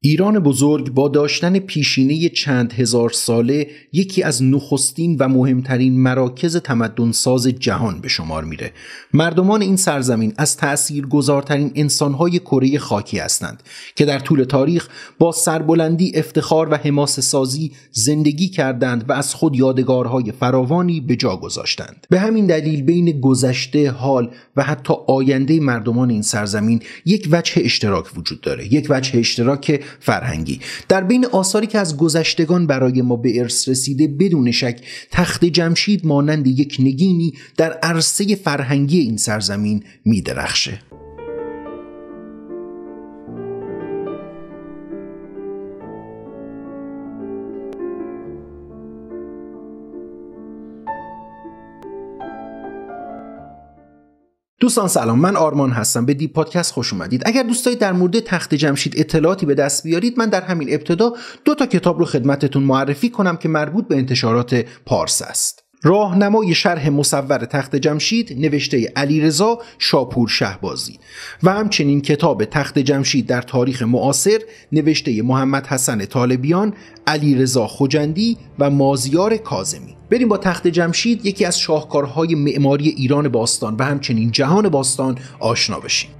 ایران بزرگ با داشتن پیشینه چند هزار ساله یکی از نخستین و مهمترین مراکز تمدنساز جهان به شمار میره. مردمان این سرزمین از تأثیرگذارترین انسانهای کره خاکی هستند که در طول تاریخ با سربلندی، افتخار و حماسه سازی زندگی کردند و از خود یادگارهای فراوانی به جا گذاشتند. به همین دلیل بین گذشته، حال و حتی آینده مردمان این سرزمین یک وجه اشتراک وجود داره، یک وجه اشتراک فرهنگی. در بین آثاری که از گذشتگان برای ما به ارث رسیده بدون شک تخت جمشید مانند یک نگینی در عرصه فرهنگی این سرزمین می‌درخشه. دوستان سلام، من آرمان هستم. به دیپ پادکست خوش اومدید. اگر دوست دارید در مورد تخت جمشید اطلاعاتی به دست بیارید، من در همین ابتدا 2 کتاب رو خدمتتون معرفی کنم که مربوط به انتشارات پارس است. راهنمای شرح مصور تخت جمشید نوشته علیرضا شاپور شهبازی و همچنین کتاب تخت جمشید در تاریخ معاصر نوشته محمد حسن طالبیان، علیرضا خجندی و مازیار کاظمی. بریم با تخت جمشید، یکی از شاهکارهای معماری ایران باستان و همچنین جهان باستان آشنا بشیم.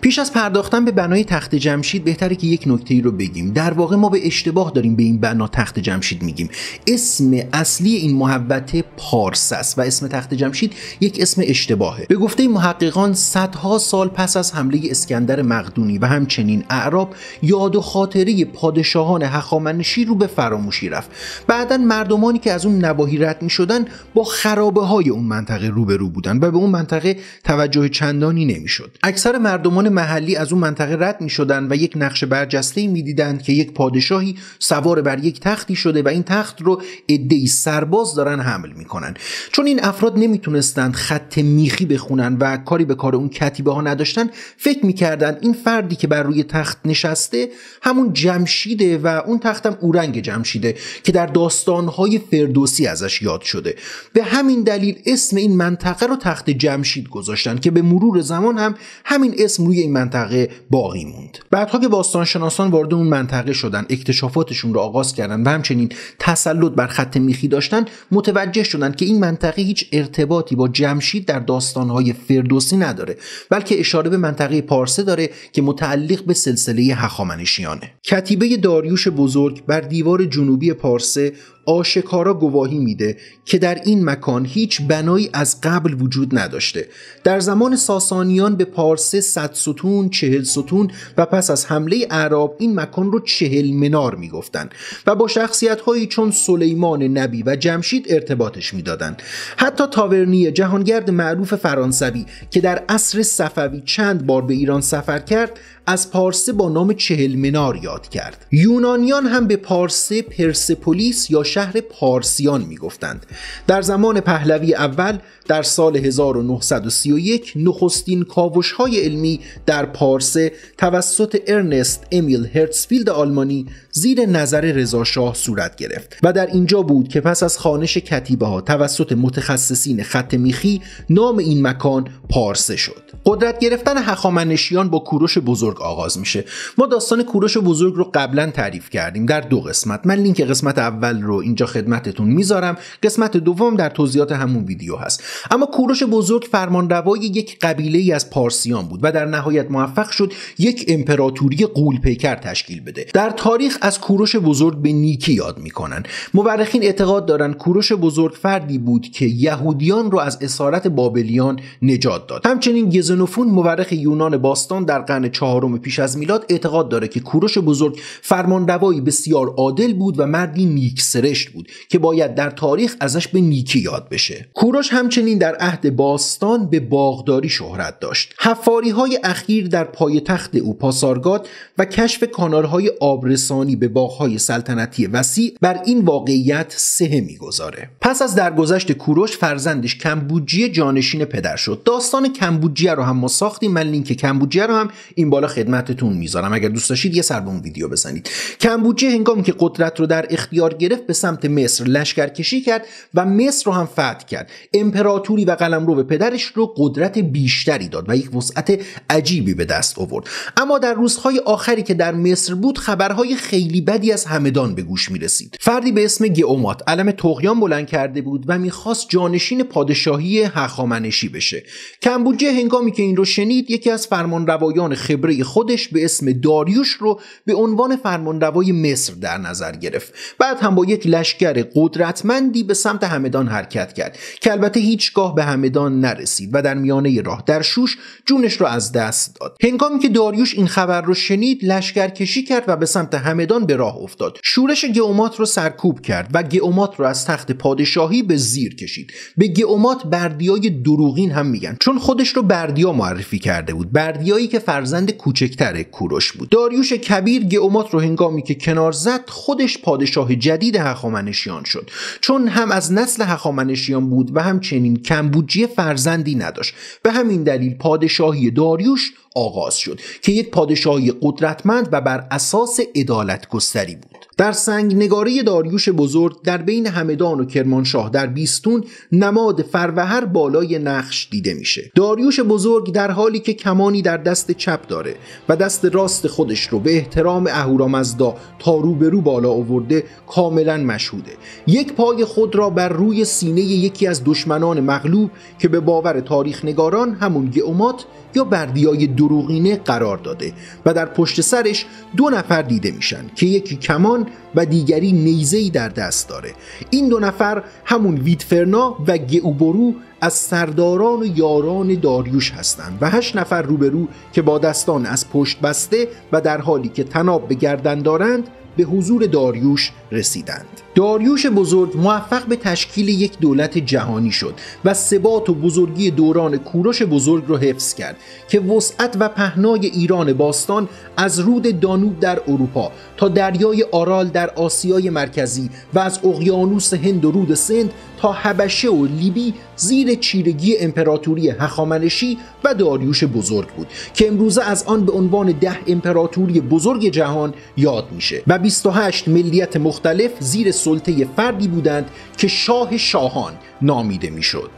پیش از پرداختن به بنای تخت جمشید بهتره که یک نکته‌ای رو بگیم. در واقع ما به اشتباه داریم به این بنا تخت جمشید میگیم. اسم اصلی این محوطه پارس است و اسم تخت جمشید یک اسم اشتباهه. به گفته محققان صدها سال پس از حمله اسکندر مقدونی و همچنین اعراب یاد و خاطره پادشاهان هخامنشی رو به فراموشی رفت. بعداً مردمانی که از اون نواحی رد می‌شدن با خرابه‌های اون منطقه روبرو بودن و به اون منطقه توجه چندانی نمی‌شد. اکثر مردمان محلی از اون منطقه رد می شدن و یک نقش برجسته‌ای می دیدن که یک پادشاهی سوار بر یک تختی شده و این تخت رو عده‌ای سرباز دارن حمل می کنن. چون این افراد نمی تونستند خط میخی بخونن و کاری به کار اون کتیبه ها نداشتن، فکر می کردن این فردی که بر روی تخت نشسته همون جمشیده و اون تختم اورنگ جمشیده که در داستانهای فردوسی ازش یاد شده. به همین دلیل اسم این منطقه رو تخت جمشید گذاشتن که به مرور زمان هم همین اسم روی این منطقه باقی موند. بعدها که باستانشناسان وارد اون منطقه شدن، اکتشافاتشون رو آغاز کردن و همچنین تسلط بر خط میخی داشتن، متوجه شدن که این منطقه هیچ ارتباطی با جمشید در داستانهای فردوسی نداره، بلکه اشاره به منطقه پارسه داره که متعلق به سلسله هخامنشیانه. کتیبه داریوش بزرگ بر دیوار جنوبی پارسه آشکارا گواهی میده که در این مکان هیچ بنایی از قبل وجود نداشته. در زمان ساسانیان به پارسه 100 ستون، 40 ستون و پس از حمله اعراب این مکان رو 40 منار میگفتن و با شخصیت‌هایی چون سلیمان نبی و جمشید ارتباطش میدادن. حتی تاورنی، جهانگرد معروف فرانسوی که در عصر صفوی چند بار به ایران سفر کرد، از پارسه با نام 40 منار یاد کرد. یونانیان هم به پارسه پرسپولیس یا شهر پارسیان میگفتند. در زمان پهلوی اول در سال 1931 نخستین کاوش‌های علمی در پارسه توسط ارنست امیل هرتزفیلد آلمانی زیر نظر رضا شاه صورت گرفت و در اینجا بود که پس از خوانش کتیبه‌ها توسط متخصصین خط میخی نام این مکان پارسه شد. قدرت گرفتن هخامنشیان با کوروش بزرگ آغاز میشه. ما داستان کوروش بزرگ رو قبلا تعریف کردیم در 2 قسمت. من لینک قسمت اول رو اینجا خدمتتون میذارم. قسمت دوم در توضیحات همون ویدیو هست. اما کوروش بزرگ فرمانروای یک قبیله‌ای از پارسیان بود و در نهایت موفق شد یک امپراتوری غول‌پیکر تشکیل بده. در تاریخ از کوروش بزرگ به نیکی یاد میکنن. مورخین اعتقاد دارن کوروش بزرگ فردی بود که یهودیان رو از اسارت بابلیان نجات داد. همچنین گزنوفون مورخ یونان باستان در قرن 4 پیش از میلاد اعتقاد داره که کوروش بزرگ فرمانروایی بسیار عادل بود و مردی نیک سرشت بود که باید در تاریخ ازش به نیکی یاد بشه. کوروش همچنین در عهد باستان به باغداری شهرت داشت. حفاری‌های اخیر در پایتخت او پاسارگاد و کشف کانال‌های آبرسانی به باغ‌های سلطنتی وسیع بر این واقعیت سهه می‌گذاره. پس از درگذشت کوروش فرزندش کمبوجیه جانشین پدر شد. داستان کمبوجیه رو هم ما ساختیم. من لینک کمبوجیه رو هم این بالا خدمتتون میذارم، اگر دوست داشتید یه سر به اون ویدیو بزنید. کمبودجه هنگامی که قدرت رو در اختیار گرفت به سمت مصر لشکرکشی کرد و مصر رو هم فتح کرد. امپراتوری و قلمرو به پدرش رو قدرت بیشتری داد و یک وسعت عجیبی به دست آورد. اما در روزهای آخری که در مصر بود خبرهای خیلی بدی از همدان به گوش میرسید. فردی به اسم گئومات علم طغیان بلند کرده بود و میخواست جانشین پادشاهی هخامنشی بشه. کمبودجه هنگامی که این رو شنید یکی از فرمانروایان خبره خودش به اسم داریوش رو به عنوان فرمانروای مصر در نظر گرفت. بعد هم با یک لشکر قدرتمندی به سمت همدان حرکت کرد که البته هیچگاه به همدان نرسید و در میانه راه در شوش جونش رو از دست داد. هنگامی که داریوش این خبر رو شنید لشکرکشی کرد و به سمت همدان به راه افتاد. شورش گئومات رو سرکوب کرد و گئومات رو از تخت پادشاهی به زیر کشید. به گئومات بردیای دروغین هم میگن چون خودش رو بردیا معرفی کرده بود، بردیایی که فرزند کوچکتر کوروش بود. داریوش کبیر گئومات رو هنگامی که کنار زد خودش پادشاه جدید هخامنشیان شد. چون هم از نسل هخامنشیان بود و همچنین کمبودجه فرزندی نداشت، به همین دلیل پادشاهی داریوش آغاز شد که یک پادشاهی قدرتمند و بر اساس عدالت گستری بود. در سنگنگاری داریوش بزرگ در بین همدان و کرمانشاه در بیستون نماد فروهر بالای نقش دیده میشه. داریوش بزرگ در حالی که کمانی در دست چپ داره و دست راست خودش رو به احترام اهورامزدا تا روبرو بالا آورده کاملا مشهوده. یک پای خود را بر روی سینه یکی از دشمنان مغلوب که به باور تاریخ نگاران همون گئومات یا بردیای دروغینه قرار داده و در پشت سرش 2 نفر دیده میشن که یکی کمان و دیگری نیزه‌ای در دست داره. این 2 نفر همون ویدفرنا و گئوبورو از سرداران و یاران داریوش هستند و 8 نفر روبرو که با دستان از پشت بسته و در حالی که طناب به گردن دارند به حضور داریوش رسیدند. داریوش بزرگ موفق به تشکیل یک دولت جهانی شد و ثبات و بزرگی دوران کوروش بزرگ را حفظ کرد که وسعت و پهنای ایران باستان از رود دانوب در اروپا تا دریای آرال در آسیای مرکزی و از اقیانوس هند و رود سند تا حبشه و لیبی زیر چیرگی امپراتوری هخامنشی و داریوش بزرگ بود که امروزه از آن به عنوان 10 امپراتوری بزرگ جهان یاد میشه و 28 ملیت مختلف زیر سلطه فردی بودند که شاه شاهان نامیده میشد.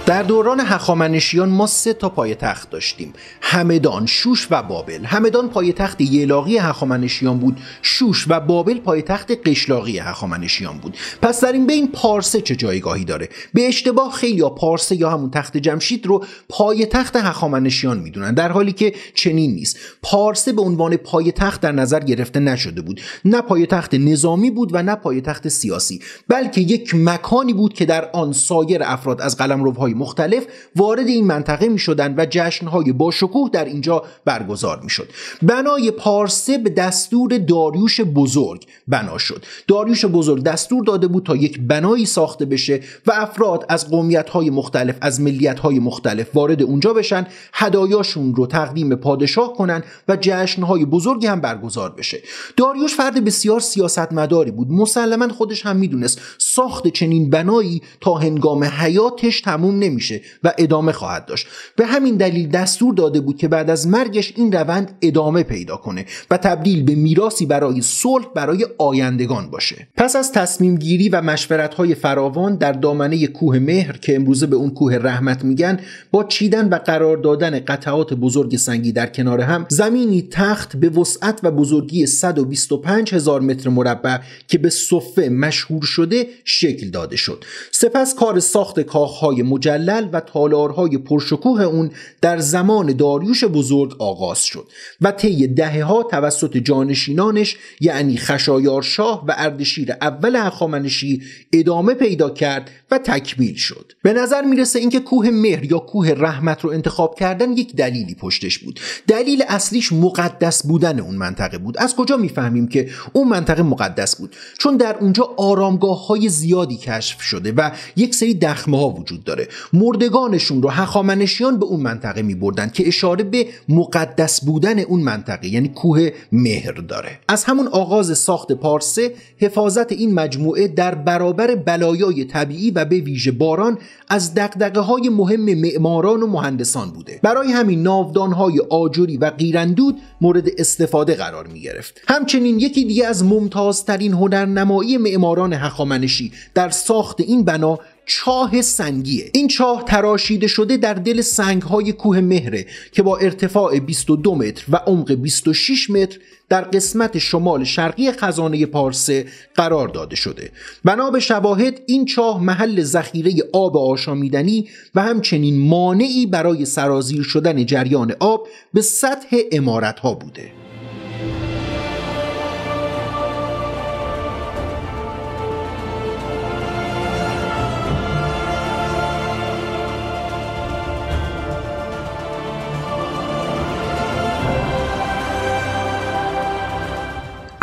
در دوران هخامنشیان ما 3 تا پایتخت داشتیم: همدان، شوش و بابل. همدان پایتخت ییلاقی هخامنشیان بود، شوش و بابل پایتخت قشلاقی هخامنشیان بود. پس در این بین پارسه چه جایگاهی داره؟ به اشتباه خیلی پارسه یا همون تخت جمشید رو پایتخت هخامنشیان میدونن، در حالی که چنین نیست. پارسه به عنوان پایتخت در نظر گرفته نشده بود، نه پایتخت نظامی بود و نه پایتخت سیاسی، بلکه یک مکانی بود که در آن سایر افراد از قلمروهای مختلف وارد این منطقه می شدند و جشنهای باشکوه در اینجا برگزار می شد. بنای پارسه به دستور داریوش بزرگ بنا شد. داریوش بزرگ دستور داده بود تا یک بنایی ساخته بشه و افراد از قومیت‌های مختلف، از ملیت‌های مختلف وارد اونجا بشن، هدایاشون رو تقدیم پادشاه کنن و جشنهای بزرگی هم برگزار بشه. داریوش فرد بسیار سیاستمداری بود. مسلماً خودش هم میدونست ساخت چنین بنایی تا هنگام حیاتش تموم نمیشه و ادامه خواهد داشت. به همین دلیل دستور داده بود که بعد از مرگش این روند ادامه پیدا کنه و تبدیل به میراثی برای صلح برای آیندگان باشه. پس از تصمیم گیری و مشورت‌های فراوان در دامنه کوه مهر که امروزه به اون کوه رحمت میگن، با چیدن و قرار دادن قطعات بزرگ سنگی در کنار هم، زمینی تخت به وسعت و بزرگی 125,000 متر مربع که به صفه مشهور شده شکل داده شد. سپس کار ساخت کاخهای مجلل و تالارهای پرشکوه اون در زمان داریوش بزرگ آغاز شد و طی دهه‌ها توسط جانشینانش یعنی خشایارشاه و اردشیر اول هخامنشی ادامه پیدا کرد و تکمیل شد. به نظر میرسه اینکه کوه مهر یا کوه رحمت رو انتخاب کردن یک دلیلی پشتش بود. دلیل اصلیش مقدس بودن اون منطقه بود. از کجا میفهمیم که اون منطقه مقدس بود؟ چون در اونجا آرامگاه‌های زیادی کشف شده و یک سری دخمه‌ها وجود داره. مردگانشون رو هخامنشیان به اون منطقه می بردن که اشاره به مقدس بودن اون منطقه یعنی کوه مهر داره. از همون آغاز ساخت پارسه حفاظت این مجموعه در برابر بلایای طبیعی و به ویژه باران از دغدغه‌های مهم معماران و مهندسان بوده. برای همین ناودان‌های آجری و قیراندود مورد استفاده قرار می گرفت. همچنین یکی دیگه از ممتازترین هنرنمایی معماران هخامنشی در ساخت این بنا چاه سنگیه. این چاه تراشیده شده در دل سنگ‌های کوه مهره که با ارتفاع 22 متر و عمق 26 متر در قسمت شمال شرقی خزانه پارسه قرار داده شده. بنا به شواهد این چاه محل ذخیره آب آشامیدنی و همچنین مانعی برای سرازیر شدن جریان آب به سطح عمارت‌ها بوده.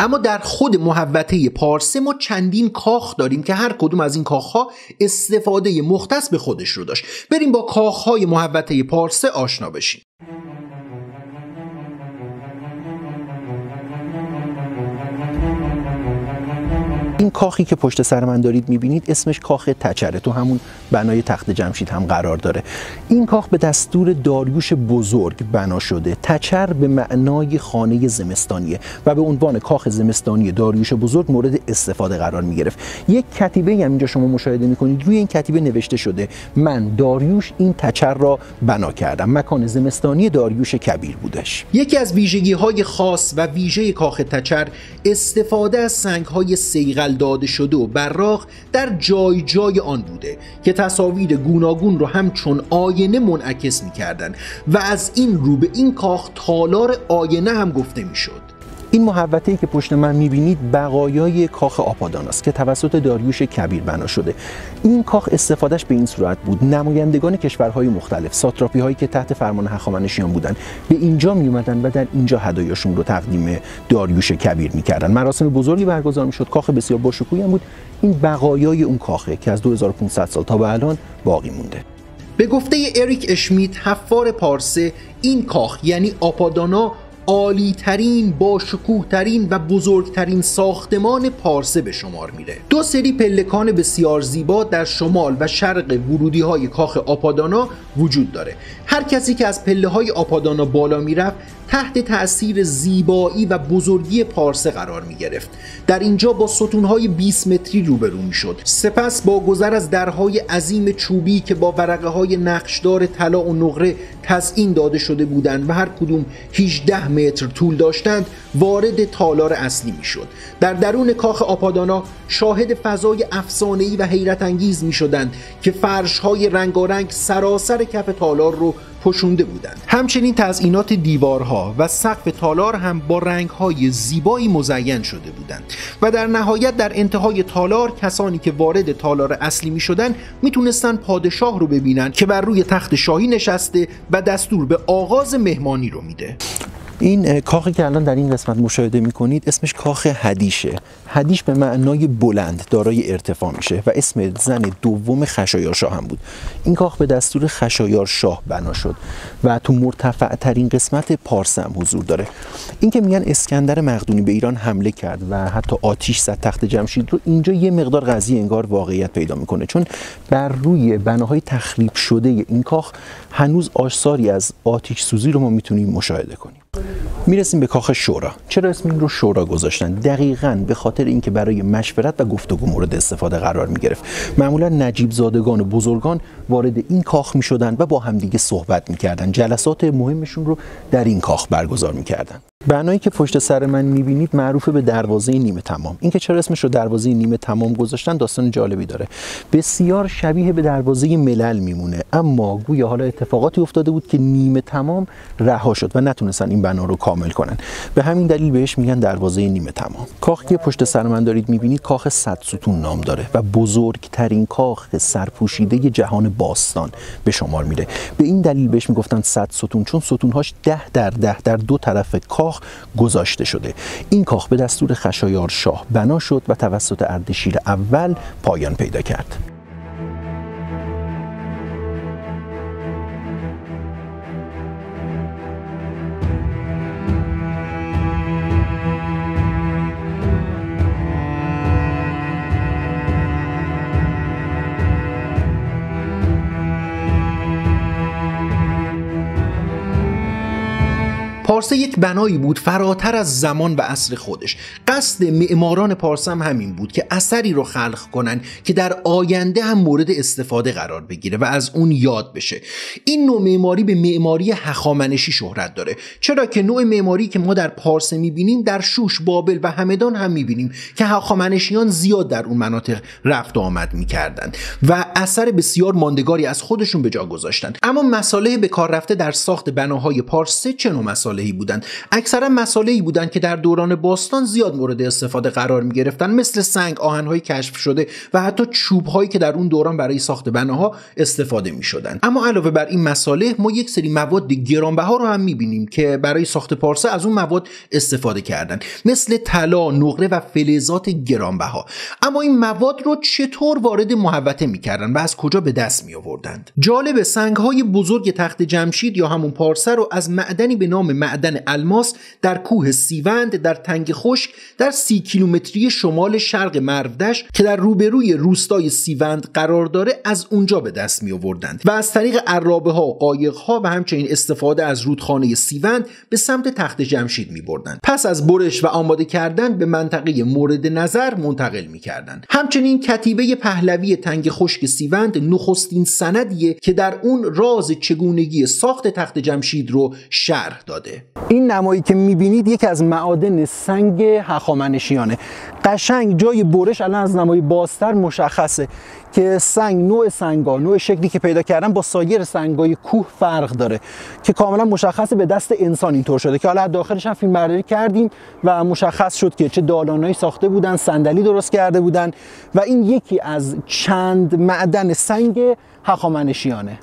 اما در خود محوطه پارسه ما چندین کاخ داریم که هر کدوم از این کاخها استفاده مختص به خودش رو داشت. بریم با کاخهای محوطه پارسه آشنا بشیم. این کاخی که پشت سر من دارید میبینید اسمش کاخ تچره، تو همون بنای تخت جمشید هم قرار داره. این کاخ به دستور داریوش بزرگ بنا شده. تچر به معنای خانه زمستانیه و به عنوان کاخ زمستانی داریوش بزرگ مورد استفاده قرار میگرفت. یک کتیبه هم اینجا شما مشاهده میکنید، روی این کتیبه نوشته شده من داریوش این تچر را بنا کردم. مکان زمستانی داریوش کبیر بودش. یکی از ویژگی‌های خاص و ویژه کاخ تچر استفاده از سنگ‌های صیقل داده شده و براق در جای جای آن بوده که تصاویر گوناگون رو همچون آینه منعکس می‌کردند و از این رو به این کاخ تالار آینه هم گفته می‌شد. این محوطه‌ای که پشت من می‌بینید بقایای کاخ آپاداناست که توسط داریوش کبیر بنا شده. این کاخ استفادهش به این صورت بود: نمایندگان کشورهای مختلف، ساتراپی‌هایی که تحت فرمان هخامنشیان بودند، به اینجا می‌اومدن و در اینجا هدایاشون رو تقدیم داریوش کبیر می‌کردن. مراسم بزرگی برگزار می‌شد. کاخ بسیار باشکوهی هم بود. این بقایای اون کاخه که از 2500 سال تا به الان باقی مونده. به گفته اریک اشمیت، حفار پارسه، این کاخ یعنی آپادانا عالی ترین، با شکوه ترین و بزرگترین ساختمان پارسه به شمار میره. دو سری پلکان بسیار زیبا در شمال و شرق ورودی های کاخ آپادانا وجود داره. هر کسی که از پله های آپادانا بالا میرفت تحت تأثیر زیبایی و بزرگی پارسه قرار می گرفت. در اینجا با ستونهای 20 متری روبرو می شد. سپس با گذر از درهای عظیم چوبی که با ورقه های نقشدار طلا و نقره تزیین داده شده بودند و هر کدوم 18 متر طول داشتند وارد تالار اصلی می شد. در درون کاخ آپادانا شاهد فضای افسانه‌ای و حیرت انگیز می شدند که فرش‌های رنگارنگ سراسر کف تالار رو پوشونده بودند. همچنین تزیینات دیوارها و سقف تالار هم با رنگ‌های زیبایی مزین شده بودند و در نهایت در انتهای تالار کسانی که وارد تالار اصلی می‌شدند میتونستن پادشاه رو ببینن که بر روی تخت شاهی نشسته و دستور به آغاز مهمانی رو میده. این کاخی که الان در این قسمت مشاهده میکنید اسمش کاخ هدیشه. هدیش به معنای بلند، دارای ارتفاع میشه و اسم زن دوم خشایارشاه هم بود. این کاخ به دستور خشایارشاه بنا شد و تو مرتفع ترین قسمت پارسه هم حضور داره. این که میگن اسکندر مقدونی به ایران حمله کرد و حتی آتش زد تخت جمشید رو، اینجا یه مقدار قضیه انگار واقعیت پیدا میکنه، چون بر روی بناهای تخریب شده این کاخ هنوز آثاری از آتش سوزی رو ما میتونیم مشاهده کنیم. میرسیم به کاخ شورا. چرا اسم این رو شورا گذاشتن؟ دقیقاً به خاطر اینکه برای مشورت و گفتگو مورد استفاده قرار میگرفت. معمولا نجیب زادگان و بزرگان وارد این کاخ میشدن و با همدیگه صحبت میکردن. جلسات مهمشون رو در این کاخ برگزار میکردن. بنایی که پشت سر من میبینید معروف به دروازه نیمه تمام. اینکه چرا اسمش رو دروازه نیمه تمام گذاشتن داستان جالبی داره. بسیار شبیه به دروازه ملل میمونه، اما گویا حالا اتفاقاتی افتاده بود که نیمه تمام رها شد و نتونستن این بنا رو کامل کنن. به همین دلیل بهش میگن دروازه نیمه تمام. کاخی که پشت سر من دارید میبینید کاخ 100 ستون نام داره و بزرگترین کاخ سرپوشیده جهان باستان به شمار میره. به این دلیل بهش میگفتن 100 ستون، چون ستونهاش 10 در 10 در دو طرف کاخ گذاشته شده. این کاخ به دستور خشایارشاه بنا شد و توسط اردشیر اول پایان پیدا کرد. پارسه یک بنایی بود فراتر از زمان و عصر خودش. قصد معماران پارسه هم همین بود که اثری رو خلق کنن که در آینده هم مورد استفاده قرار بگیره و از اون یاد بشه. این نوع معماری به معماری هخامنشی شهرت داره، چرا که نوع معماری که ما در پارسه میبینیم در شوش، بابل و همدان هم میبینیم که هخامنشیان زیاد در اون مناطق رفت و آمد میکردند و اثر بسیار ماندگاری از خودشون به جا گذاشتن. اما مساله به کار رفته در ساخت بناهای پارسه چه نوع مساله‌ای بودند؟ اکثرا مساله‌ای بودند که در دوران باستان زیاد مورد استفاده قرار می‌گرفتند، مثل سنگ، آهن‌های کشف شده و حتی چوب‌هایی که در اون دوران برای ساخت بناها استفاده می‌شدند. اما علاوه بر این مساله ما یک سری مواد گرانبها رو هم می‌بینیم که برای ساخت پارسه از اون مواد استفاده کردند، مثل طلا، نقره و فلزات گرانبها. اما این مواد رو چطور وارد محوطه می‌کردند و از کجا به دست می‌آوردند؟ جالب، سنگ‌های بزرگ تخت جمشید یا همون پارسه رو از معدنی به نام معدن الماس در کوه سیوند در تنگ خشک در 30 کیلومتری شمال شرق مرودشت که در روبروی روستای سیوند قرار داره از اونجا به دست می آوردند و از طریق عرابه ها، قایق ها و همچنین استفاده از رودخانه سیوند به سمت تخت جمشید می بردند. پس از برش و آماده کردن به منطقه مورد نظر منتقل می کردند. همچنین کتیبه پهلوی تنگ خشک سیوند نخستین سندیه که در اون راز چگونگی ساخت تخت جمشید رو شرح داده. این نمایی که میبینید یکی از معادن سنگ هخامنشیانه. قشنگ جای برش الان از نمای بازتر مشخصه که سنگ، نوع سنگا، نوع شکلی که پیدا کردن با سایر سنگای کوه فرق داره که کاملا مشخصه به دست انسان اینطور شده که حالا داخلش هم فیلم برداری کردیم و مشخص شد که چه دالانایی ساخته بودن، صندلی درست کرده بودن و این یکی از چند معدن سنگ هخامنشیانه.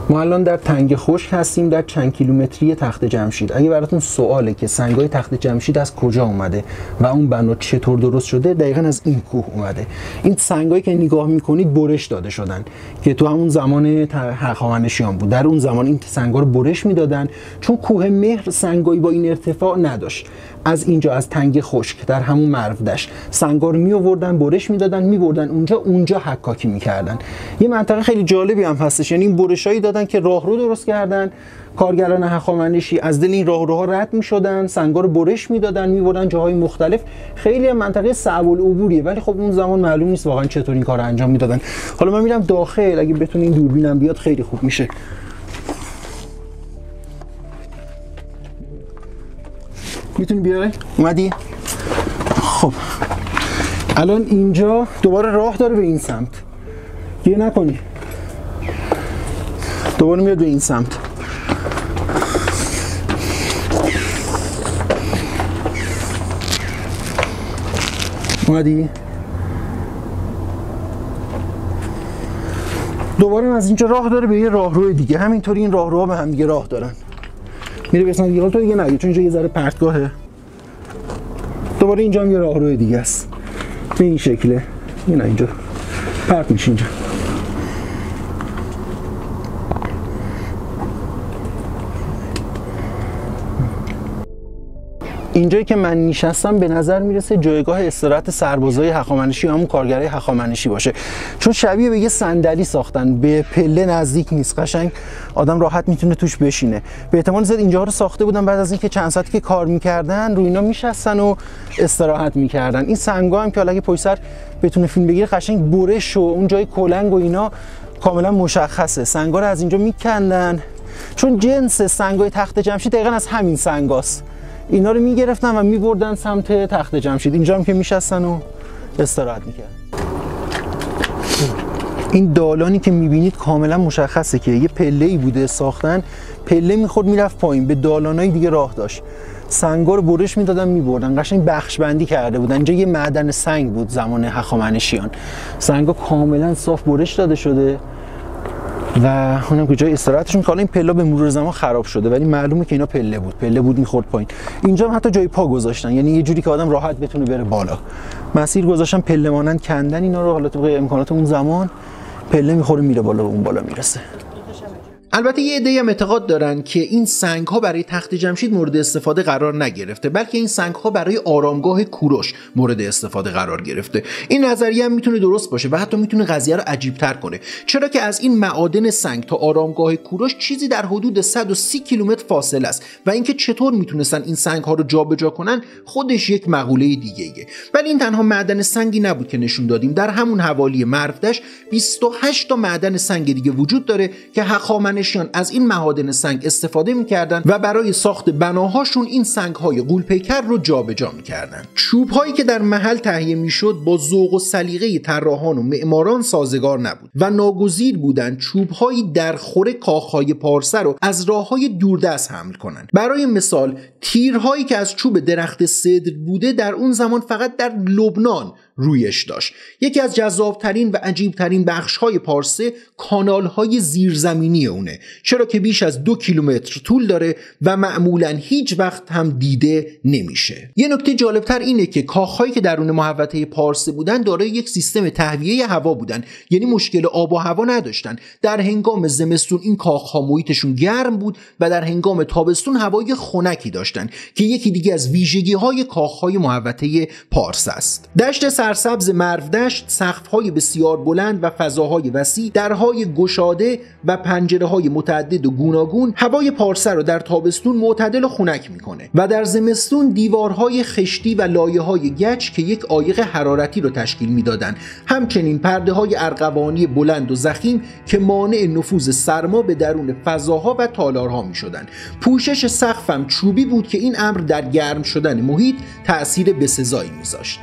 ما الان در تنگ خشک هستیم، در چند کیلومتری تخت جمشید. اگه براتون سواله که سنگای تخت جمشید از کجا اومده و اون بنا چطور درست شده، دقیقاً از این کوه اومده. این سنگایی که نگاه میکنید برش داده شدن که تو همون زمان هخامنشیان بود. در اون زمان این سنگا رو برش میدادن چون کوه مهر سنگایی با این ارتفاع نداشت. از اینجا از تنگ خشک در همون مرودشت سنگا رو می آوردن، برش میدادن، میبردن اونجا حکاکی میکردن. یه منطقه خیلی جالبی هم هستش، یعنی این برشایی دادن که راهرو درست کردن. کارگران هخامنشی از دل این راهروها رد میشدن، سنگا رو برش میدادن، میبردن جاهای مختلف. خیلی هم منطقه صعب العبوریه، ولی خب اون زمان معلوم نیست واقعا چطور این کارو انجام میدادن. حالا من میرم داخل، اگه بتونین دوربینم بیاد خیلی خوب میشه. میتونی بیای؟ اومدی؟ خب الان اینجا دوباره راه داره به این سمت، گیه نکنی، دوباره میاد به این سمت. اومدی؟ دوباره از اینجا راه داره به یه راهرو دیگه. همینطوری این راهروها به هم دیگه راه دارن، میره به سمت دیگه. حالا تو دیگه نگه چون اینجا یه ذره پرتگاهه. دوباره اینجا هم یه راهرو دیگه است به این شکله. نه اینجا پرت میشه. اینجایی که من نشستم به نظر میرسه جایگاه استراحت سربازای هخامنشی یا همون کارگرای هخامنشی باشه، چون شبیه به یه صندلی ساختن، به پله نزدیک نیست، قشنگ آدم راحت میتونه توش بشینه. به احتمال زیاد اینجا رو ساخته بودن بعد از اینکه چند ساعتی که کار میکردن روی اینا میشستن و استراحت میکردن. این سنگا هم که حالا اگه پشت سر بتونه فیلم بگیره قشنگ برش و اون جای کلنگ و اینا کاملا مشخصه. سنگا رو از اینجا میکندن چون جنس سنگای تخت جمشید دقیقاً از همین سنگاست. اینا رو میگرفتن و میبردن سمت تخت جمشید. اینجا هم که میشستن و استراحت میکردن. این دالانی که میبینید کاملا مشخصه که یه پله‌ای بوده ساختن، پله میخورد میرفت پایین، به دالانای دیگه راه داشت. سنگا رو برش میدادن میبردن، قشنگ بخش بندی کرده بودن. اینجا یه معدن سنگ بود زمان هخامنشیان، سنگا کاملا صاف برش داده شده و اونم که جای استراحتشون که حالا این پله به مرور زمان خراب شده ولی معلومه که اینا پله بود میخورد پایین. اینجا هم حتی جای پا گذاشتن، یعنی یه جوری که آدم راحت بتونه بره بالا. مسیر گذاشتن، پله مانند کندن اینا رو. حالا طبق امکانات اون زمان پله میخوره میره بالا و اون بالا میرسه. البته یه عده‌ای هم اعتقاد دارن که این سنگ‌ها برای تخت جمشید مورد استفاده قرار نگرفته، بلکه این سنگ‌ها برای آرامگاه کوروش مورد استفاده قرار گرفته. این نظریه هم میتونه درست باشه و حتی میتونه قضیه رو عجیب‌تر کنه، چرا که از این معادن سنگ تا آرامگاه کوروش چیزی در حدود 130 کیلومتر فاصله است و اینکه چطور میتونستن این سنگ‌ها رو جابجا کنن خودش یک مقوله دیگه‌ایه. ولی این تنها معدن سنگی نبود که نشون دادیم. در همون حوالی مرودشت 28 تا معدن سنگ دیگه وجود داره که هخامنشیان از این معادن سنگ استفاده می‌کردن و برای ساخت بناهاشون این سنگ‌های غول‌پیکر رو جابجا می‌کردن. چوب‌هایی که در محل تهیه می‌شد با ذوق و سلیقه طراحان و معماران سازگار نبود و ناگزیر بودند چوب‌هایی در خور کاخ‌های پارسه رو از راه‌های دوردست حمل کنند. برای مثال تیرهایی که از چوب درخت سدر بوده در اون زمان فقط در لبنان رویش داشت. یکی از جذابترین و عجیبترین بخش‌های پارسه کانال‌های زیرزمینی اونه، چرا که بیش از 2 کیلومتر طول داره و معمولاً هیچ وقت هم دیده نمیشه. یه نکته جالبتر اینه که کاخ‌هایی که درون محوطه پارسه بودن دارای یک سیستم تهویه هوا بودن، یعنی مشکل آب و هوا نداشتن. در هنگام زمستون این کاخ‌ها محیطشون گرم بود و در هنگام تابستون هوای خنکی داشتن که یکی دیگه از ویژگی‌های کاخ‌های محوطه پارسه است. دشت سرسبز مرودشت، سقف‌های بسیار بلند و فضاهای وسیع، درهای گشاده و پنجره‌های متعدد و گوناگون هوای پارسه رو در تابستون معتدل و خنک می‌کنه و در زمستون دیوارهای خشتی و لایه‌های گچ که یک عایق حرارتی رو تشکیل می‌دادن، همچنین پرده‌های ارغوانی بلند و ضخیم که مانع نفوذ سرما به درون فضاها و تالارها می‌شدن. پوشش سقف هم چوبی بود که این امر در گرم شدن محیط تأثیر بسزایی می‌ذاشت.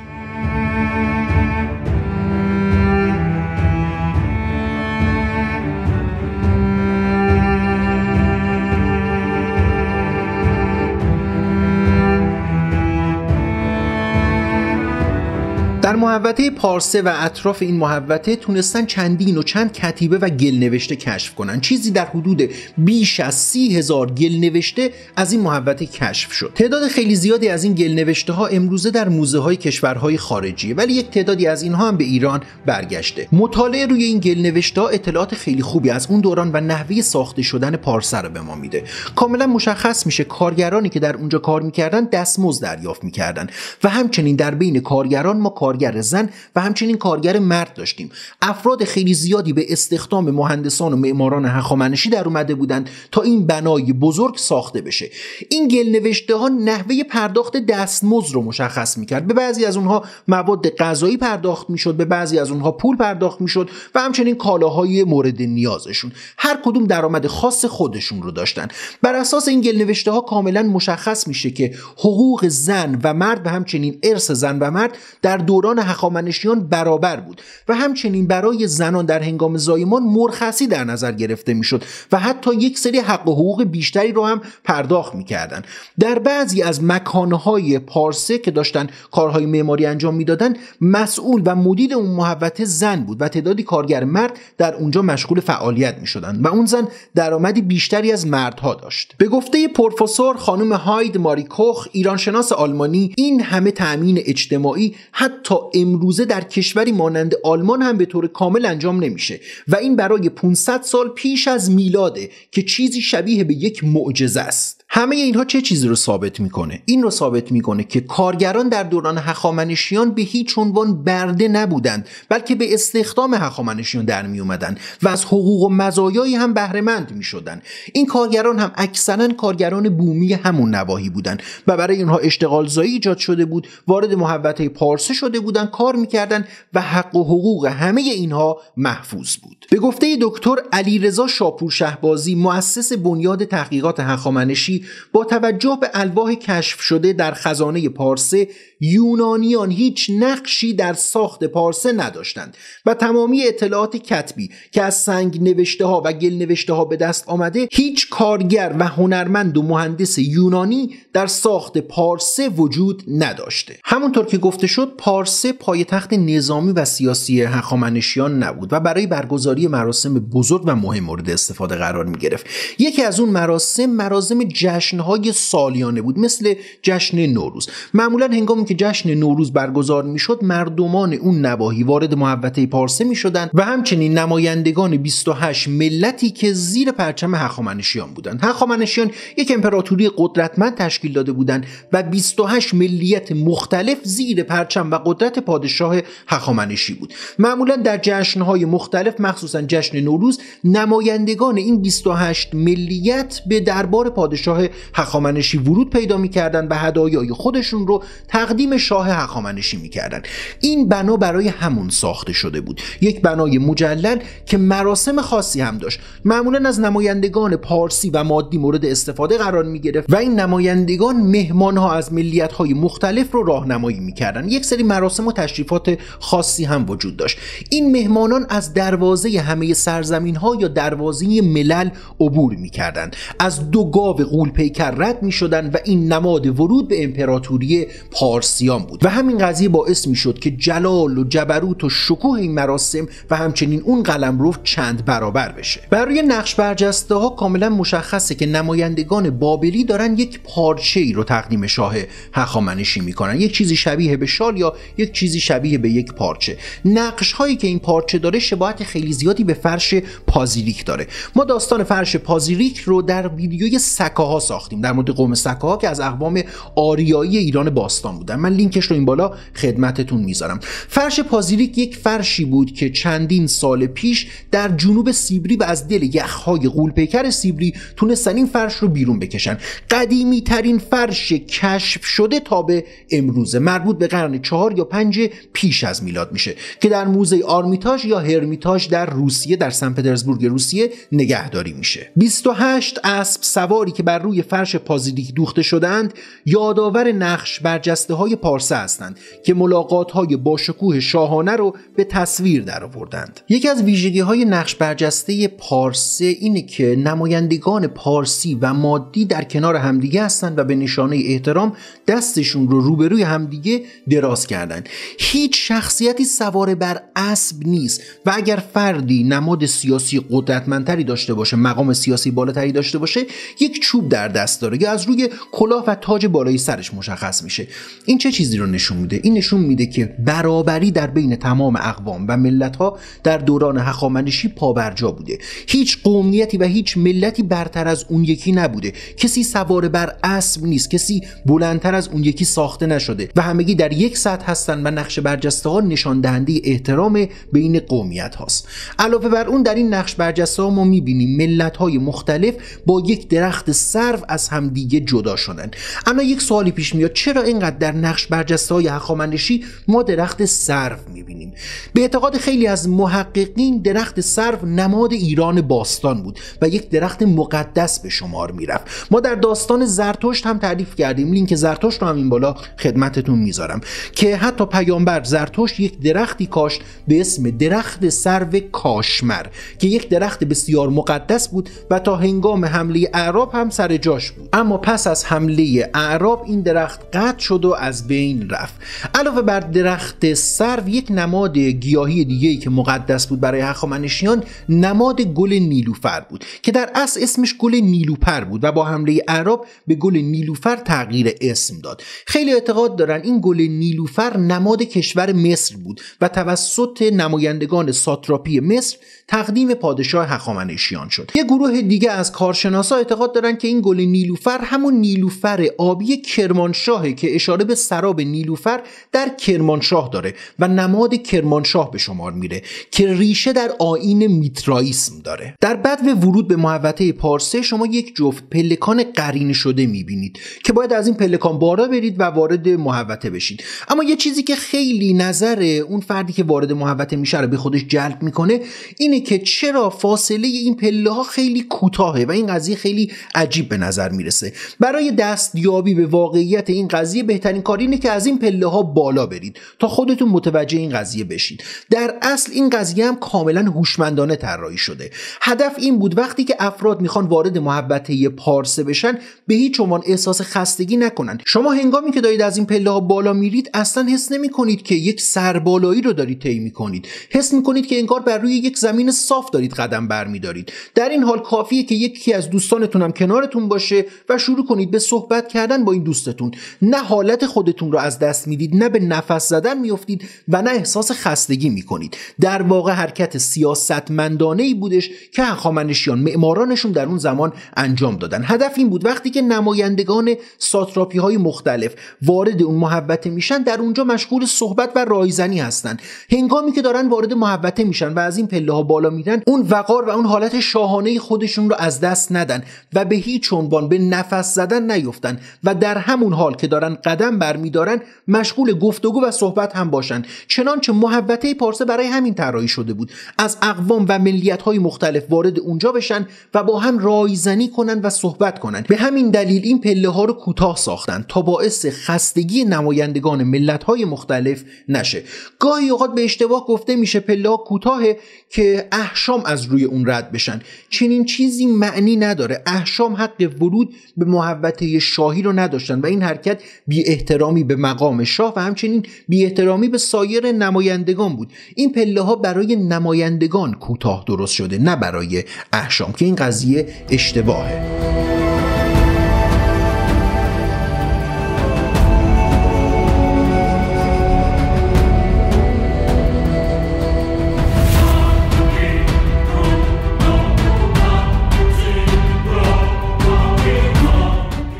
در محوطه پارسه و اطراف این محوطه تونستن چندین و چند کتیبه و گلنوشته کشف کنن. چیزی در حدود بیش از 30,000 گلنوشته از این محوطه کشف شد. تعداد خیلی زیادی از این گلنوشته ها امروزه در موزه های کشورهای خارجیه، ولی یک تعدادی از اینها هم به ایران برگشته. مطالعه روی این گلنوشته ها اطلاعات خیلی خوبی از اون دوران و نحوه ساخته شدن پارسه رو به ما میده. کاملا مشخص میشه کارگرانی که در اونجا کار میکردن دستمزد دریافت میکردن و همچنین در بین کارگران ما کارگر زن و همچنین کارگر مرد داشتیم. افراد خیلی زیادی به استخدام مهندسان و معماران هخامنشی در اومده بودند تا این بنای بزرگ ساخته بشه. این گلنوشته ها نحوه پرداخت دستمزد رو مشخص میکرد. به بعضی از اونها مواد غذایی پرداخت میشد، به بعضی از اونها پول پرداخت میشد و همچنین کالاهای مورد نیازشون. هر کدوم درآمد خاص خودشون رو داشتن. بر اساس این گلنوشته ها کاملا مشخص میشه که حقوق زن و مرد و همچنین ارث زن و مرد در دوران هخامنشیان برابر بود و همچنین برای زنان در هنگام زایمان مرخصی در نظر گرفته میشد و حتی یک سری حق و حقوق بیشتری رو هم پرداخت میکردن. در بعضی از مکانهای پارسه که داشتن کارهای معماری انجام میدادن مسئول و مدیر اون محوطه زن بود و تعدادی کارگر مرد در اونجا مشغول فعالیت میشدن و اون زن درآمدی بیشتری از مردها داشت. به گفته پروفسور خانم هاید ماری کوخ، ایرانشناس آلمانی، این همه تأمین اجتماعی حتی امروزه در کشوری مانند آلمان هم به طور کامل انجام نمیشه و این برای 500 سال پیش از میلاده که چیزی شبیه به یک معجزه است. همه اینها چه چیزی رو ثابت میکنه؟ این رو ثابت میکنه که کارگران در دوران هخامنشیان به هیچ عنوان برده نبودند، بلکه به استخدام هخامنشیان در می اومدن و از حقوق و مزایایی هم بهره مند میشدن. این کارگران هم اکثرا کارگران بومی همون نواحی بودند و برای اینها اشتغال زایی ایجاد شده بود، وارد محوطه پارسه شده بودن، کار میکردن و حق و حقوق همه اینها محفوظ بود. به گفته دکتر علیرضا شاپور شهبازی، مؤسس بنیاد تحقیقات هخامنشی، با توجه به الواح کشف شده در خزانه پارسه، یونانیان هیچ نقشی در ساخت پارسه نداشتند و تمامی اطلاعات کتبی که از سنگ نوشته ها و گل نوشته ها به دست آمده، هیچ کارگر و هنرمند و مهندس یونانی در ساخت پارسه وجود نداشته. همونطور که گفته شد، پارسه پایتخت نظامی و سیاسی هخامنشیان نبود و برای برگزاری مراسم بزرگ و مهم مورد استفاده قرار می گرفت. یکی از اون مراسم جشن‌های سالیانه بود، مثل جشن نوروز. معمولا هنگامی که جشن نوروز برگزار میشد، مردمان اون نواحی وارد محوطه پارسه میشدند و همچنین نمایندگان 28 ملتی که زیر پرچم هخامنشیان بودند. هخامنشیان یک امپراتوری قدرتمند تشکیل داده بودند و 28 ملیت مختلف زیر پرچم و قدرت پادشاه هخامنشی بود. معمولا در جشن‌های مختلف، مخصوصا جشن نوروز، نمایندگان این 28 ملیت به دربار پادشاه هخامنشی ورود پیدا می‌کردند و هدایای خودشون رو تقدیم شاه هخامنشی می‌کردند. این بنا برای همون ساخته شده بود، یک بنای مجلل که مراسم خاصی هم داشت. معمولا از نمایندگان پارسی و مادی مورد استفاده قرار می‌گرفت و این نمایندگان مهمان‌ها از ملیت‌های مختلف رو راهنمایی می‌کردند. یک سری مراسم و تشریفات خاصی هم وجود داشت. این مهمانان از دروازه همه سرزمین‌ها یا دروازه ملل عبور می‌کردند، از دو گاو غول‌پیکر رد می‌شدند و این نماد ورود به امپراتوری پارسیان بود و همین قضیه باعث می‌شد که جلال و جبروت و شکوه این مراسم و همچنین اون قلمرو چند برابر بشه. برای نقش برجسته‌ها کاملا مشخصه که نمایندگان بابلی دارن یک پارچه‌ای رو تقدیم شاه هخامنشی می‌کنن، یک چیزی شبیه به شال یا یک چیزی شبیه به یک پارچه. نقش هایی که این پارچه داره شباهت خیلی زیادی به فرش پازیریک داره. ما داستان فرش پازیریک رو در ویدیوی سکاها ساختیم، در مورد قوم سکاها که از اقوام آریایی ایران باستان بودن. من لینکش رو این بالا خدمتتون میذارم. فرش پازیریک یک فرشی بود که چندین سال پیش در جنوب سیبری و از دل یخهای غول‌پیکر سیبری تونستن این فرش رو بیرون بکشن. قدیمی ترین فرش کشف شده تا به امروزه، مربوط به قرن 4 یا 5 پیش از میلاد میشه که در موزه آرمیتاژ یا هرمیتاژ در روسیه، در سن پترزبورگ روسیه نگهداری میشه. 28 اسب سواری که بر روی فرش پازیریک دوخته شدند یادآور نقش برجسته‌های پارسه هستند که ملاقات‌های با شکوه شاهانه رو به تصویر درآوردند. یکی از ویژگی‌های نقش برجسته پارسه اینه که نمایندگان پارسی و مادی در کنار همدیگه هستند و به نشانه احترام دستشون رو روبروی همدیگه دراز کردن. هیچ شخصیتی سوار بر اسب نیست و اگر فردی نماد سیاسی قدرتمندتری داشته باشه، مقام سیاسی بالاتری داشته باشه، یک چوب در دست داره یا از روی کلاه و تاج بالای سرش مشخص میشه. این چه چیزی رو نشون میده؟ این نشون میده که برابری در بین تمام اقوام و ملت‌ها در دوران هخامنشی پابرجا بوده. هیچ قومیتی و هیچ ملتی برتر از اون یکی نبوده. کسی سوار بر اسب نیست، کسی بلندتر از اون یکی ساخته نشده و همگی در یک سطح هستن و نقش برجسته ها نشان دهنده احترام بین قومیت هاست. علاوه بر اون در این نقش برجسته ها ما میبینیم ملت های مختلف با یک درخت سرو از همدیگه جدا شدن. اما یک سوالی پیش میاد، چرا اینقدر در نقش برجسته های هخامنشی ما درخت سرو میبینیم؟ به اعتقاد خیلی از محققین درخت سرو نماد ایران باستان بود و یک درخت مقدس به شمار میرفت. ما در داستان زرتشت هم تعریف کردیم، لینک زرتشت رو هم این بالا خدمتتون میذارم که حتی پیامبر زرتشت یک درختی کاشت به اسم درخت سرو کاشمر که یک درخت بسیار مقدس بود و تا هنگام حمله اعراب هم سر جاش بود، اما پس از حمله اعراب این درخت قطع شد و از بین رفت. علاوه بر درخت سرو، یک نماد گیاهی دیگه‌ای که مقدس بود برای هخامنشیان نماد گل نیلوفر بود که در اصل اسمش گل نیلوپر بود و با حمله اعراب به گل نیلوفر تغییر اسم داد. خیلی اعتقاد دارن این گل نیلوفر نماد کشور مصر بود و توسط نمایندگان ساتراپی مصر تقدیم پادشاه هخامنشیان شد. یک گروه دیگه از کارشناسا اعتقاد دارن که این گل نیلوفر همون نیلوفر آبی کرمانشاهه که اشاره به سراب نیلوفر در کرمانشاه داره و نماد کرمانشاه به شمار میره که ریشه در آیین میترائیسم داره. در بدو ورود به محوطه پارسه شما یک جفت پلکان قرین شده میبینید که باید از این پلکان بالا برید و وارد محوطه بشید. اما یه چیزی که خیلی نظر اون فردی که وارد محوطه میشه رو به خودش جلب میکنه اینه که چرا فاصله این پله ها خیلی کوتاهه و این قضیه خیلی عجیب به نظر میرسه. برای دستیابی به واقعیت این قضیه بهترین کار اینه که از این پله ها بالا برید تا خودتون متوجه این قضیه بشید. در اصل این قضیه هم کاملا هوشمندانه طراحی شده. هدف این بود وقتی که افراد میخوان وارد محوطه پارسه بشن به هیچ عنوان احساس خستگی نکنن. شما هنگامی که دارید از این پله ها بالا میرید اصلا حس نمی‌کنید که یک سربالایی رو دارید طی می‌کنید. حس می‌کنید که انگار بر روی یک زمین صاف دارید قدم برمی‌دارید. در این حال کافیه که یکی از دوستانتون هم کنارتون کنارتون باشه و شروع کنید به صحبت کردن با این دوستتون. نه حالت خودتون رو از دست میدید، نه به نفس زدن میافتید و نه احساس خستگی میکنید. در واقع حرکت سیاستمندانه‌ای بودش که هخامنشیان معمارانشون در اون زمان انجام دادن. هدف این بود وقتی که نمایندگان ساتراپی‌های مختلف وارد اون محوطه میشن، در اونجا مشغول صحبت و رایزنی هستن. هنگامی که دارن وارد محوطه میشن و از این پله‌ها بالا میرن، اون وقار و اون حالت شاهانه خودشون رو از دست ندن و به هیچ عنوان به نفس زدن نیفتن و در همون حال که دارن قدم برمیدارن مشغول گفتگو و صحبت هم باشن. چنانچه محوطه پارسه برای همین طراحی شده بود، از اقوام و ملیت‌های مختلف وارد اونجا بشن و با هم رایزنی کنن و صحبت کنن. به همین دلیل این پله‌ها رو کوتاه ساختن تا باعث خستگی نمایندگان ملت‌های مختلف نشه. گاهی اوقات به اشتباه گفته میشه پله‌ها کوتاهه که احشام از روی اون رد بشن. چنین چیزی معنی نداره. احشام حق ورود به محوطه شاهی رو نداشتن و این حرکت بی احترامی به مقام شاه و همچنین بی احترامی به سایر نمایندگان بود. این پله‌ها برای نمایندگان کوتاه درست شده، نه برای احشام، که این قضیه اشتباهه.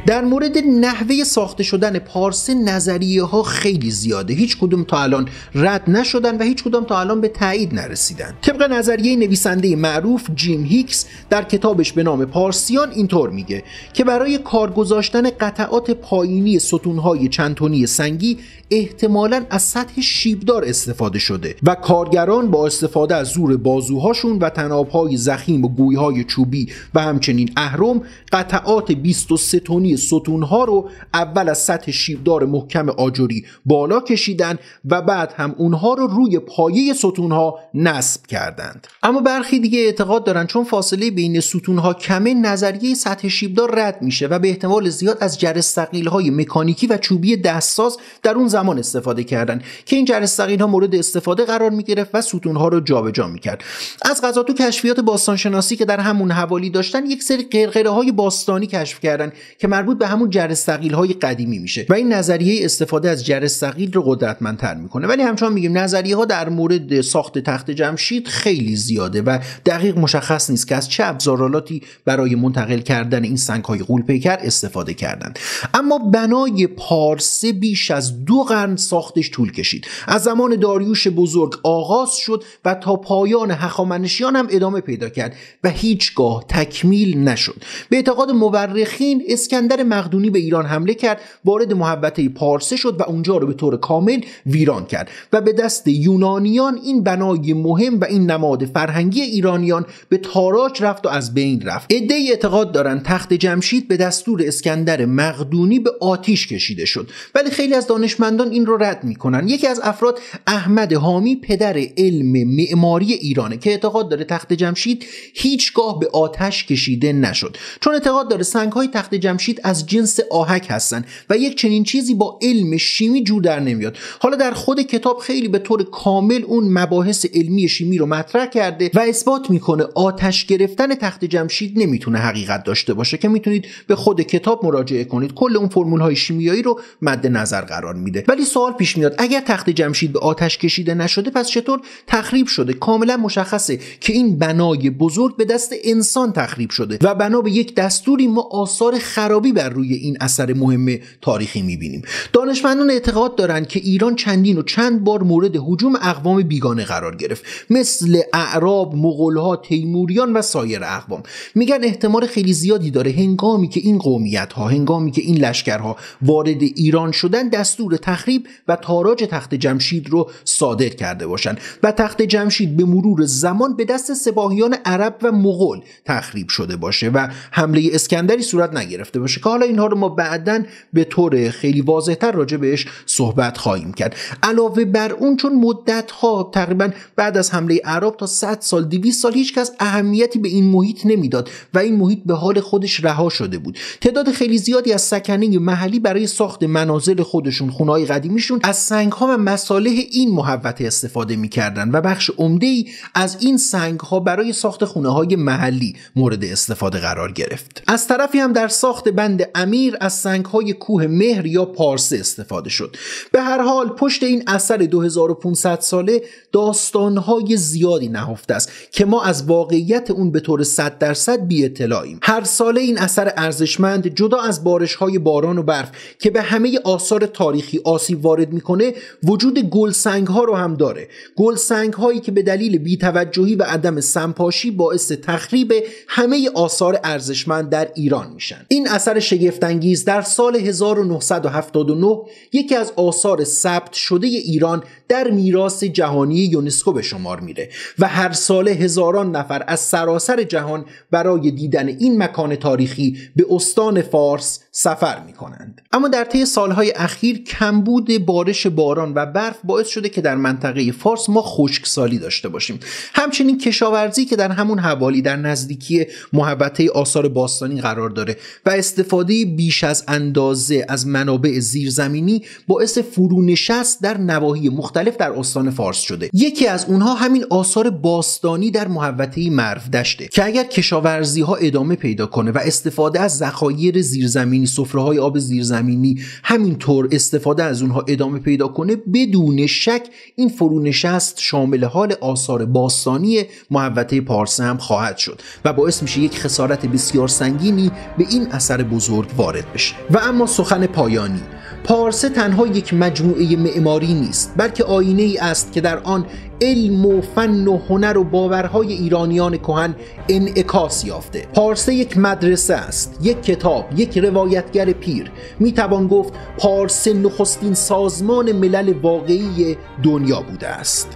در مورد نحوه ساخته شدن پارسه نظریه ها خیلی زیاده. هیچ کدوم تا الان رد نشدن و هیچ کدوم تا الان به تایید نرسیدن. طبق نظریه نویسنده معروف جیم هیکس در کتابش به نام پارسیان اینطور میگه که برای کار گذاشتن قطعات پایینی ستونهای چندتونی سنگی احتمالاً از سطح شیبدار استفاده شده و کارگران با استفاده از زور بازوهاشون و تنابهای ضخیم و گویهای چوبی و همچنین اهرم قطعات 23 تونی ستونها رو اول از سطح شیبدار محکم آجری بالا کشیدن و بعد هم اونها رو روی پایه ستونها نصب کردند. اما برخی دیگه اعتقاد دارن چون فاصله بین ستونها کمه، نظریه سطح شیبدار رد میشه و به احتمال زیاد از جرثقیل‌های مکانیکی و چوبی دستساز در اون زمان استفاده کردن که این جرثقیل‌ها مورد استفاده قرار میگرفت و ستونها رو جابجا میکرد. از قضا تو کشفیات باستانشناسی که در همون حوالی داشتن یک سری قرقره‌های باستانی کشف کردن که مربوط به همون جرثقیل‌های قدیمی میشه و این نظریه استفاده از جرثقیل رو قدرتمندتر میکنه. ولی همچنان میگیم نظریه‌ها در مورد ساخت تخت جمشید خیلی زیاده و دقیق مشخص نیست که از چه ابزارالاتی برای منتقل کردن این سنگ‌های غول‌پیکر استفاده کردند. اما بنای پارسه بیش از 2 قرن ساختش طول کشید. از زمان داریوش بزرگ آغاز شد و تا پایان هخامنشیان هم ادامه پیدا کرد و هیچگاه تکمیل نشد. به اعتقاد مورخین اسکندر مقدونی به ایران حمله کرد، وارد محوطه پارسه شد و اونجا رو به طور کامل ویران کرد و به دست یونانیان این بنای مهم و این نماد فرهنگی ایرانیان به تاراج رفت و از بین رفت. عده‌ای اعتقاد دارند تخت جمشید به دستور اسکندر مقدونی به آتش کشیده شد، ولی خیلی از دانشمندان این رو رد میکنن. یکی از افراد احمد حامی پدر علم معماری ایرانه که اعتقاد داره تخت جمشید هیچگاه به آتش کشیده نشد، چون اعتقاد داره سنگ‌های تخت جمشید از جنس آهک هستن و یک چنین چیزی با علم شیمی جور در نمیاد. حالا در خود کتاب خیلی به طور کامل اون مباحث علمی شیمی رو مطرح کرده و اثبات میکنه آتش گرفتن تخت جمشید نمیتونه حقیقت داشته باشه که میتونید به خود کتاب مراجعه کنید. کل اون فرمول‌های شیمیایی رو مد نظر قرار میده. ولی سوال پیش میاد اگر تخت جمشید به آتش کشیده نشده پس چطور تخریب شده؟ کاملا مشخصه که این بنای بزرگ به دست انسان تخریب شده و بنا به یک دستوری ما آثار خرابی بر روی این اثر مهم تاریخی میبینیم. دانشمندان اعتقاد دارند که ایران چندین و چند بار مورد هجوم اقوام بیگانه قرار گرفت، مثل اعراب، مغول‌ها، تیموریان و سایر اقوام. میگن احتمال خیلی زیادی داره هنگامی که این قومیت‌ها، هنگامی که این لشکرها وارد ایران شدن، دستور تخریب و تاراج تخت جمشید رو صادر کرده باشن و تخت جمشید به مرور زمان به دست سپاهیان عرب و مغول تخریب شده باشه و حمله اسکندری صورت نگرفته باشه که حالا اینها رو ما بعداً به طور خیلی واضح‌تر راجع بهش صحبت خواهیم کرد. علاوه بر اون چون مدت‌ها تقریباً بعد از حمله عرب تا 100 سال 200 سال هیچ کس اهمیتی به این محیط نمیداد و این محیط به حال خودش رها شده بود. تعداد خیلی زیادی از سکنه محلی برای ساخت منازل خودشون، خونه‌های قدیمیشون از سنگ‌ها و مصالح این محوطه استفاده می‌کردن و بخش عمده‌ای از این سنگ‌ها برای ساخت خونه‌های محلی مورد استفاده قرار گرفت. از طرفی هم در ساخت بند امیر از سنگ‌های کوه مهر یا پارسه استفاده شد. به هر حال پشت این اثر 2500 ساله داستان‌های زیادی نهفته است که ما از واقعیت اون به طور 100% بی اطلاعیم. هر ساله این اثر ارزشمند جدا از بارش‌های باران و برف که به همه آثار تاریخی آسیب وارد میکنه، وجود گلسنگ‌ها رو هم داره. گلسنگ‌هایی که به دلیل بی‌توجهی و عدم سمپاشی باعث تخریب همه آثار ارزشمند در ایران میشن. این اثر شگفت‌انگیز در سال 1979 یکی از آثار ثبت شده ایران در میراث جهانی یونسکو به شمار میره و هر سال هزاران نفر از سراسر جهان برای دیدن این مکان تاریخی به استان فارس سفر میکنند. اما در طی سالهای اخیر کمبود بارش باران و برف باعث شده که در منطقه فارس ما خشکسالی داشته باشیم. همچنین کشاورزی که در همون حوالی در نزدیکی محوطه آثار باستانی قرار داره و استفاده بیش از اندازه از منابع زیرزمینی باعث فرونشست در نواحی مختلف در استان فارس شده. یکی از اونها همین آثار باستانی در محوطه مرودشته که اگر کشاورزی ها ادامه پیدا کنه و استفاده از ذخایر زیرزمینی، سفره‌های آب زیرزمینی، همینطور استفاده از اونها ادامه پیدا کنه، بدون شک این فرونشست شامل حال آثار باستانی محوطه پارسه هم خواهد شد و باعث میشه یک خسارت بسیار سنگینی به این اثر بزرگ وارد بشه. و اما سخن پایانی، پارسه تنها یک مجموعه معماری نیست، بلکه آینه ای است که در آن علم و فن و هنر و باورهای ایرانیان کهن انعکاس یافته. پارسه یک مدرسه است، یک کتاب، یک روایتگر پیر. میتوان گفت پارسه نخستین سازمان ملل واقعی دنیا بوده است.